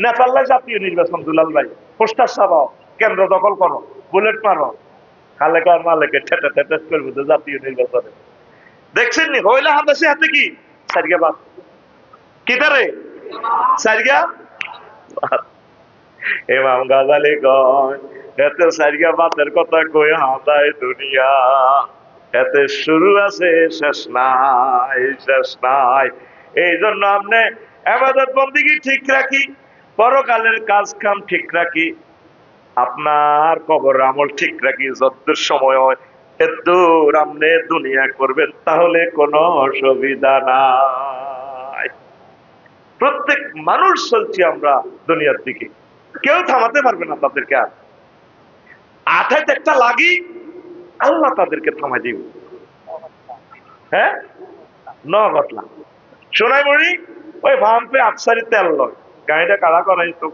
নেপালে জাতীয় নির্বাচন, দুলাল ভাই পোস্টার ছাপাও, কেন্দ্র দখল করো, বুলেট মারো, খালেকার মালেকে ঠেটে ঠেটে করবে তো জাতীয় নির্বাচনে। দেখছেন নি হইলে হাতে হাতে কি সারিগা বাদ কি তারে সারিগা। ইমাম গাজালি কয় এতে সারিগা বাতের কথা কই হাতায় দুনিয়া, এতে শুরু আছে শেষ নাই, শেষ নাই। এই জন্য আপনি ইবাদত বন্দেগী ঠিক রাখি, পরকালের কাজ কাম ঠিক রাখি, আপনার কবর আমল ঠিক রাখি, যতদূর সময় হয় এতদূর আপনি দুনিয়া করবেন, তাহলে কোনো অসুবিধা নাই। প্রত্যেক মানুষ চলছি আমরা দুনিয়ার দিকে, কেউ থামাতে পারবে না তাদেরকে। আর আঠাইতে একটা লাগি আল্লাহ তাদেরকে থামাই দিবে। হ্যাঁ, ন ঘটলা শোনাই মরি ওই ভাম্পে আফসারি তেল লয়, গাড়িটা কারা করে